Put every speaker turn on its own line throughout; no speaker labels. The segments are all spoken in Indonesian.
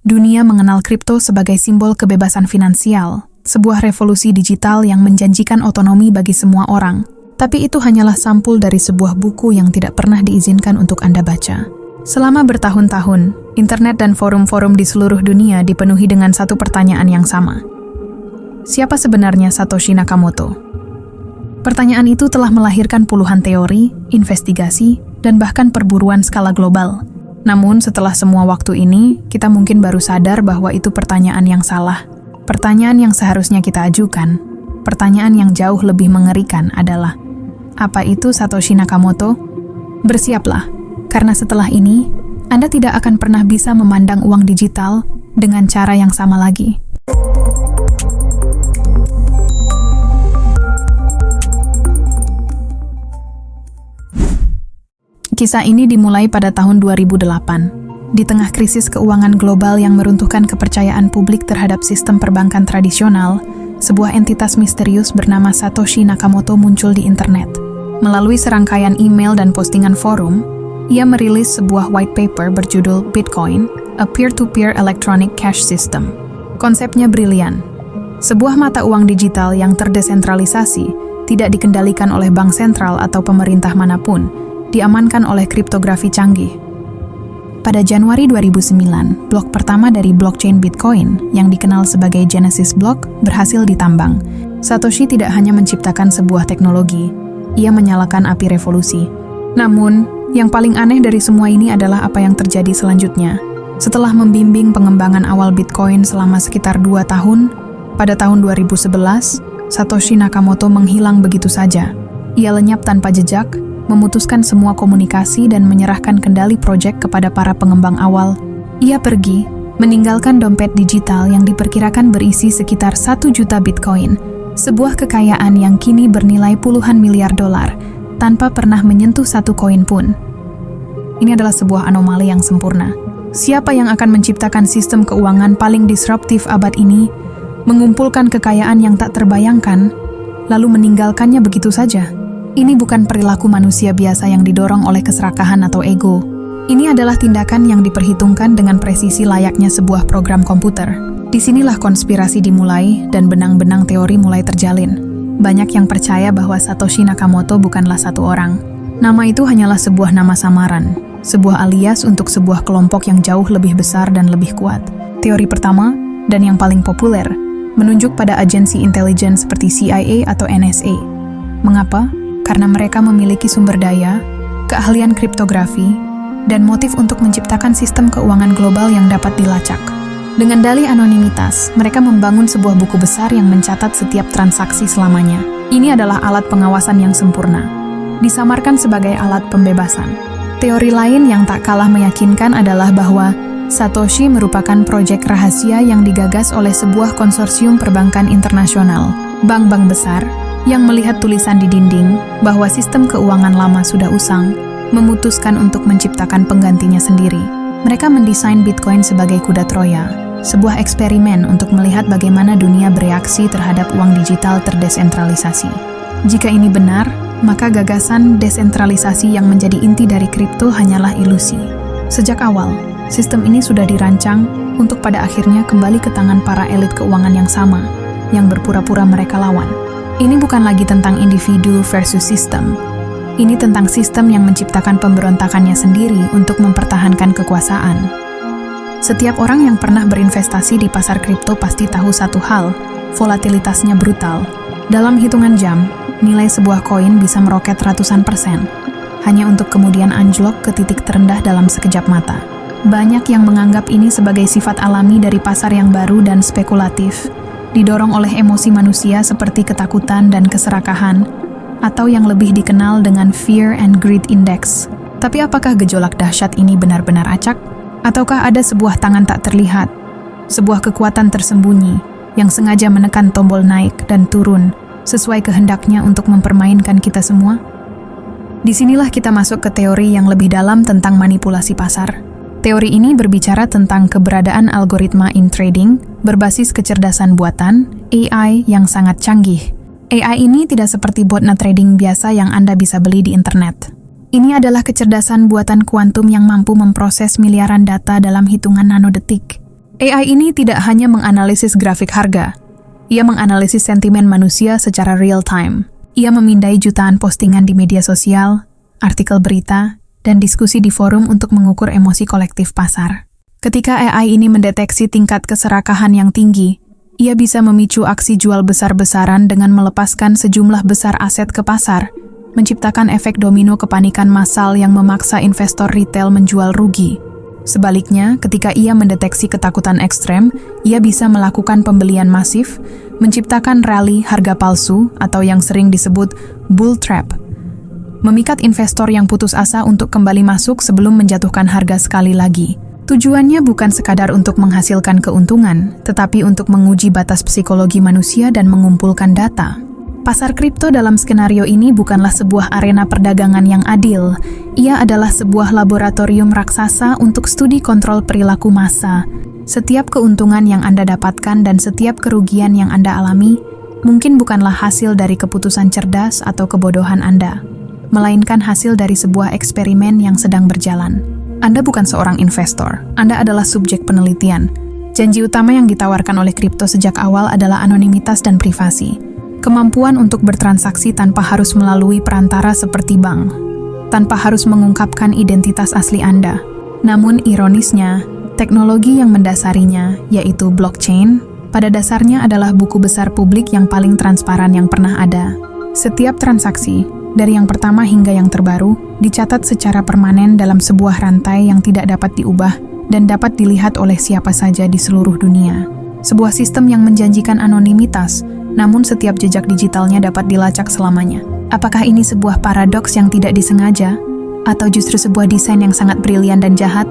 Dunia mengenal kripto sebagai simbol kebebasan finansial, sebuah revolusi digital yang menjanjikan otonomi bagi semua orang. Tapi itu hanyalah sampul dari sebuah buku yang tidak pernah diizinkan untuk Anda baca. Selama bertahun-tahun, internet dan forum-forum di seluruh dunia dipenuhi dengan satu pertanyaan yang sama. Siapa sebenarnya Satoshi Nakamoto? Pertanyaan itu telah melahirkan puluhan teori, investigasi, dan bahkan perburuan skala global. Namun setelah semua waktu ini, kita mungkin baru sadar bahwa itu pertanyaan yang salah. Pertanyaan yang seharusnya kita ajukan, pertanyaan yang jauh lebih mengerikan adalah, apa itu Satoshi Nakamoto? Bersiaplah, karena setelah ini, Anda tidak akan pernah bisa memandang uang digital dengan cara yang sama lagi. Kisah ini dimulai pada tahun 2008, di tengah krisis keuangan global yang meruntuhkan kepercayaan publik terhadap sistem perbankan tradisional. Sebuah entitas misterius bernama Satoshi Nakamoto muncul di internet. Melalui serangkaian email dan postingan forum, ia merilis sebuah white paper berjudul Bitcoin, a Peer-to-Peer Electronic Cash System. Konsepnya brilian. Sebuah mata uang digital yang terdesentralisasi, tidak dikendalikan oleh bank sentral atau pemerintah manapun, diamankan oleh kriptografi canggih. Pada Januari 2009, blok pertama dari blockchain Bitcoin, yang dikenal sebagai Genesis Block, berhasil ditambang. Satoshi tidak hanya menciptakan sebuah teknologi, ia menyalakan api revolusi. Namun, yang paling aneh dari semua ini adalah apa yang terjadi selanjutnya. Setelah membimbing pengembangan awal Bitcoin selama sekitar 2 tahun, pada tahun 2011, Satoshi Nakamoto menghilang begitu saja. Ia lenyap tanpa jejak, memutuskan semua komunikasi dan menyerahkan kendali proyek kepada para pengembang awal. Ia pergi, meninggalkan dompet digital yang diperkirakan berisi sekitar 1 juta Bitcoin, sebuah kekayaan yang kini bernilai puluhan miliar dolar, tanpa pernah menyentuh satu koin pun. Ini adalah sebuah anomali yang sempurna. Siapa yang akan menciptakan sistem keuangan paling disruptif abad ini, mengumpulkan kekayaan yang tak terbayangkan, lalu meninggalkannya begitu saja? Ini bukan perilaku manusia biasa yang didorong oleh keserakahan atau ego. Ini adalah tindakan yang diperhitungkan dengan presisi layaknya sebuah program komputer. Disinilah konspirasi dimulai dan benang-benang teori mulai terjalin. Banyak yang percaya bahwa Satoshi Nakamoto bukanlah satu orang. Nama itu hanyalah sebuah nama samaran, sebuah alias untuk sebuah kelompok yang jauh lebih besar dan lebih kuat. Teori pertama, dan yang paling populer, menunjuk pada agensi intelijen seperti CIA atau NSA. Mengapa? Karena mereka memiliki sumber daya, keahlian kriptografi, dan motif untuk menciptakan sistem keuangan global yang dapat dilacak. Dengan dalih anonimitas, mereka membangun sebuah buku besar yang mencatat setiap transaksi selamanya. Ini adalah alat pengawasan yang sempurna, disamarkan sebagai alat pembebasan. Teori lain yang tak kalah meyakinkan adalah bahwa Satoshi merupakan proyek rahasia yang digagas oleh sebuah konsorsium perbankan internasional, bank-bank besar, yang melihat tulisan di dinding bahwa sistem keuangan lama sudah usang, memutuskan untuk menciptakan penggantinya sendiri. Mereka mendesain Bitcoin sebagai kuda Troya, sebuah eksperimen untuk melihat bagaimana dunia bereaksi terhadap uang digital terdesentralisasi. Jika ini benar, maka gagasan desentralisasi yang menjadi inti dari kripto hanyalah ilusi. Sejak awal, sistem ini sudah dirancang untuk pada akhirnya kembali ke tangan para elit keuangan yang sama, yang berpura-pura mereka lawan. Ini bukan lagi tentang individu versus sistem. Ini tentang sistem yang menciptakan pemberontakannya sendiri untuk mempertahankan kekuasaan. Setiap orang yang pernah berinvestasi di pasar kripto pasti tahu satu hal, volatilitasnya brutal. Dalam hitungan jam, nilai sebuah koin bisa meroket ratusan %, hanya untuk kemudian anjlok ke titik terendah dalam sekejap mata. Banyak yang menganggap ini sebagai sifat alami dari pasar yang baru dan spekulatif, didorong oleh emosi manusia seperti ketakutan dan keserakahan, atau yang lebih dikenal dengan Fear and Greed Index. Tapi apakah gejolak dahsyat ini benar-benar acak? Ataukah ada sebuah tangan tak terlihat, sebuah kekuatan tersembunyi yang sengaja menekan tombol naik dan turun sesuai kehendaknya untuk mempermainkan kita semua? Disinilah kita masuk ke teori yang lebih dalam tentang manipulasi pasar. Teori ini berbicara tentang keberadaan algoritma in trading berbasis kecerdasan buatan, AI yang sangat canggih. AI ini tidak seperti botnet trading biasa yang Anda bisa beli di internet. Ini adalah kecerdasan buatan kuantum yang mampu memproses miliaran data dalam hitungan nanodetik. AI ini tidak hanya menganalisis grafik harga, ia menganalisis sentimen manusia secara real time. Ia memindai jutaan postingan di media sosial, artikel berita, dan diskusi di forum untuk mengukur emosi kolektif pasar. Ketika AI ini mendeteksi tingkat keserakahan yang tinggi, ia bisa memicu aksi jual besar-besaran dengan melepaskan sejumlah besar aset ke pasar, menciptakan efek domino kepanikan massal yang memaksa investor retail menjual rugi. Sebaliknya, ketika ia mendeteksi ketakutan ekstrem, ia bisa melakukan pembelian masif, menciptakan rally harga palsu atau yang sering disebut bull trap, memikat investor yang putus asa untuk kembali masuk sebelum menjatuhkan harga sekali lagi. Tujuannya bukan sekadar untuk menghasilkan keuntungan, tetapi untuk menguji batas psikologi manusia dan mengumpulkan data. Pasar kripto dalam skenario ini bukanlah sebuah arena perdagangan yang adil. Ia adalah sebuah laboratorium raksasa untuk studi kontrol perilaku massa. Setiap keuntungan yang Anda dapatkan dan setiap kerugian yang Anda alami mungkin bukanlah hasil dari keputusan cerdas atau kebodohan Anda, melainkan hasil dari sebuah eksperimen yang sedang berjalan. Anda bukan seorang investor, Anda adalah subjek penelitian. Janji utama yang ditawarkan oleh kripto sejak awal adalah anonimitas dan privasi. Kemampuan untuk bertransaksi tanpa harus melalui perantara seperti bank, tanpa harus mengungkapkan identitas asli Anda. Namun ironisnya, teknologi yang mendasarinya, yaitu blockchain, pada dasarnya adalah buku besar publik yang paling transparan yang pernah ada. Setiap transaksi, dari yang pertama hingga yang terbaru, dicatat secara permanen dalam sebuah rantai yang tidak dapat diubah dan dapat dilihat oleh siapa saja di seluruh dunia. Sebuah sistem yang menjanjikan anonimitas, namun setiap jejak digitalnya dapat dilacak selamanya. Apakah ini sebuah paradoks yang tidak disengaja? Atau justru sebuah desain yang sangat brilian dan jahat?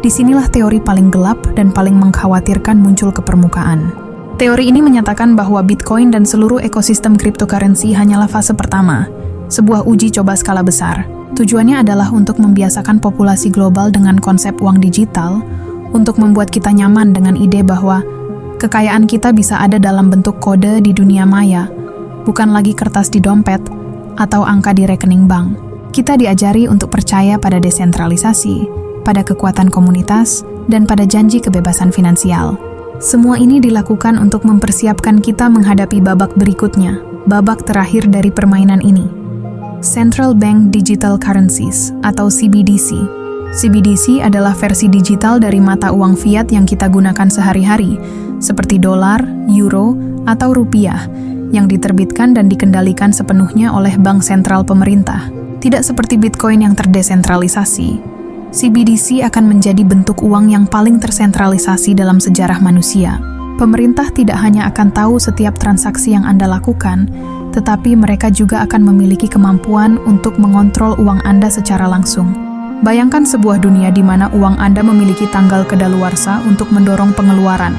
Disinilah teori paling gelap dan paling mengkhawatirkan muncul ke permukaan. Teori ini menyatakan bahwa Bitcoin dan seluruh ekosistem cryptocurrency hanyalah fase pertama, sebuah uji coba skala besar. Tujuannya adalah untuk membiasakan populasi global dengan konsep uang digital, untuk membuat kita nyaman dengan ide bahwa kekayaan kita bisa ada dalam bentuk kode di dunia maya, bukan lagi kertas di dompet atau angka di rekening bank. Kita diajari untuk percaya pada desentralisasi, pada kekuatan komunitas, dan pada janji kebebasan finansial. Semua ini dilakukan untuk mempersiapkan kita menghadapi babak berikutnya, babak terakhir dari permainan ini. Central Bank Digital Currencies atau CBDC. CBDC adalah versi digital dari mata uang fiat yang kita gunakan sehari-hari, seperti dolar, euro, atau rupiah, yang diterbitkan dan dikendalikan sepenuhnya oleh bank sentral pemerintah. Tidak seperti Bitcoin yang terdesentralisasi, CBDC akan menjadi bentuk uang yang paling tersentralisasi dalam sejarah manusia. Pemerintah tidak hanya akan tahu setiap transaksi yang Anda lakukan, tetapi mereka juga akan memiliki kemampuan untuk mengontrol uang Anda secara langsung. Bayangkan sebuah dunia di mana uang Anda memiliki tanggal kadaluarsa untuk mendorong pengeluaran.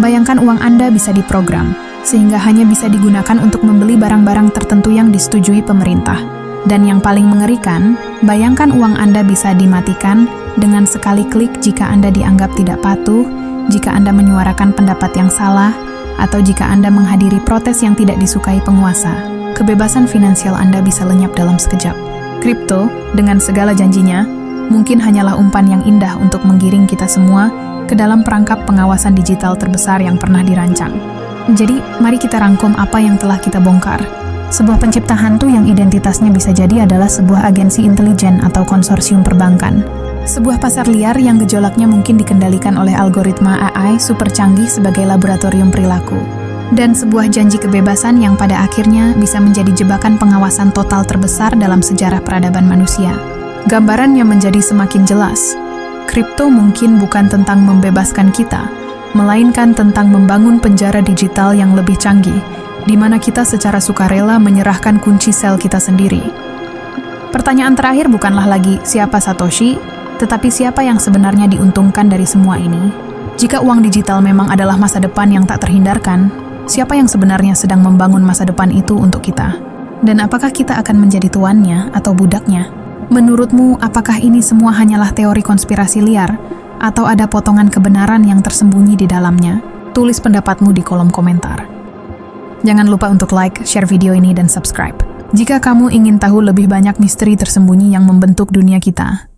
Bayangkan uang Anda bisa diprogram, sehingga hanya bisa digunakan untuk membeli barang-barang tertentu yang disetujui pemerintah. Dan yang paling mengerikan, bayangkan uang Anda bisa dimatikan dengan sekali klik jika Anda dianggap tidak patuh, jika Anda menyuarakan pendapat yang salah, atau jika Anda menghadiri protes yang tidak disukai penguasa. Kebebasan finansial Anda bisa lenyap dalam sekejap. Kripto, dengan segala janjinya, mungkin hanyalah umpan yang indah untuk menggiring kita semua ke dalam perangkap pengawasan digital terbesar yang pernah dirancang. Jadi, mari kita rangkum apa yang telah kita bongkar. Sebuah pencipta hantu yang identitasnya bisa jadi adalah sebuah agensi intelijen atau konsorsium perbankan. Sebuah pasar liar yang gejolaknya mungkin dikendalikan oleh algoritma AI super canggih sebagai laboratorium perilaku. Dan sebuah janji kebebasan yang pada akhirnya bisa menjadi jebakan pengawasan total terbesar dalam sejarah peradaban manusia. Gambarannya menjadi semakin jelas. Kripto mungkin bukan tentang membebaskan kita, melainkan tentang membangun penjara digital yang lebih canggih, di mana kita secara sukarela menyerahkan kunci sel kita sendiri. Pertanyaan terakhir bukanlah lagi siapa Satoshi, tetapi siapa yang sebenarnya diuntungkan dari semua ini. Jika uang digital memang adalah masa depan yang tak terhindarkan, siapa yang sebenarnya sedang membangun masa depan itu untuk kita? Dan apakah kita akan menjadi tuannya atau budaknya? Menurutmu, apakah ini semua hanyalah teori konspirasi liar, atau ada potongan kebenaran yang tersembunyi di dalamnya? Tulis pendapatmu di kolom komentar. Jangan lupa untuk like, share video ini, dan subscribe. Jika kamu ingin tahu lebih banyak misteri tersembunyi yang membentuk dunia kita.